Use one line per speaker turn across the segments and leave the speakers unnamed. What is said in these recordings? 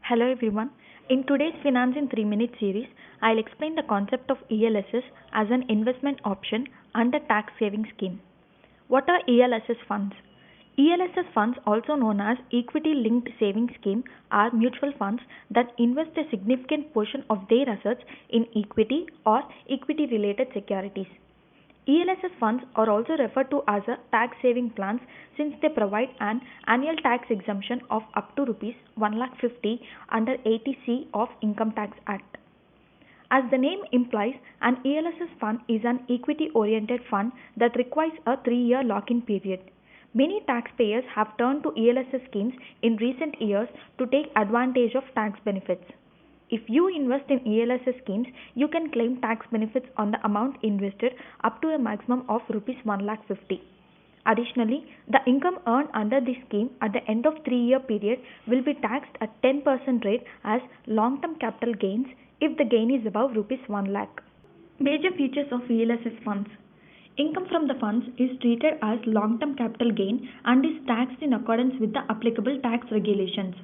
Hello everyone. In today's Finance in 3 Minute series, I'll explain the concept of ELSS as an investment option under tax saving scheme. What are ELSS funds? ELSS funds, also known as equity linked savings scheme, are mutual funds that invest a significant portion of their assets in equity or equity related securities. ELSS funds are also referred to as a tax saving plans since they provide an annual tax exemption of up to rupees 1,50,000 under 80C of Income Tax Act. As the name implies, an ELSS fund is an equity oriented fund that requires a 3-year lock-in period. Many taxpayers have turned to ELSS schemes in recent years to take advantage of tax benefits. If you invest in ELSS schemes, you can claim tax benefits on the amount invested up to a maximum of rupees 1,50,000. Additionally, the income earned under this scheme at the end of 3-year period will be taxed at 10% rate as long-term capital gains if the gain is above rupees 1 lakh. Major features of ELSS funds. Income from the funds is treated as long-term capital gain and is taxed in accordance with the applicable tax regulations.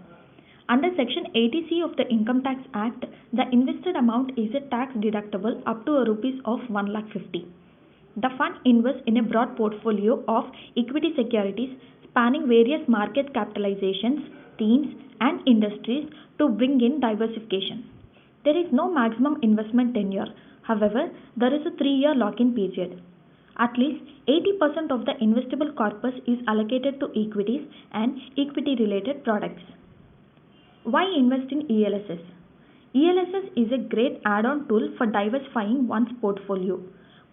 Under Section 80C of the Income Tax Act, the invested amount is a tax deductible up to a rupees of 1,50,000. The fund invests in a broad portfolio of equity securities spanning various market capitalizations, themes, and industries to bring in diversification. There is no maximum investment tenure. However, there is a 3-year lock-in period. At least 80% of the investable corpus is allocated to equities and equity-related products. Why invest in ELSS? ELSS is a great add-on tool for diversifying one's portfolio.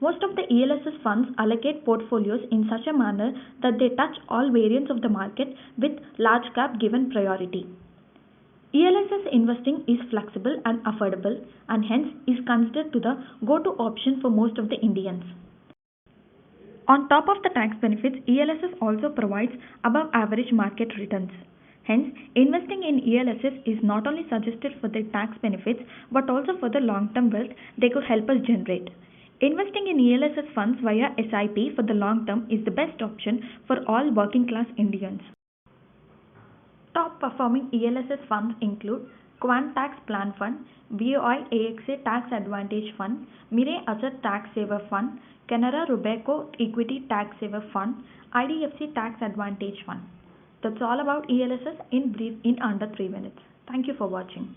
Most of the ELSS funds allocate portfolios in such a manner that they touch all variants of the market with large cap given priority. ELSS investing is flexible and affordable and hence is considered to the go-to option for most of the Indians. On top of the tax benefits, ELSS also provides above average market returns. Hence, investing in ELSS is not only suggested for the tax benefits but also for the long-term wealth they could help us generate. Investing in ELSS funds via SIP for the long term is the best option for all working class Indians. Top performing ELSS funds include Quant Tax Plan Fund, BOI AXA Tax Advantage Fund, Mirae Asset Tax Saver Fund, Canara Robeco Equity Tax Saver Fund, IDFC Tax Advantage Fund. That's all about ELSS in brief in under 3 minutes. Thank you for watching.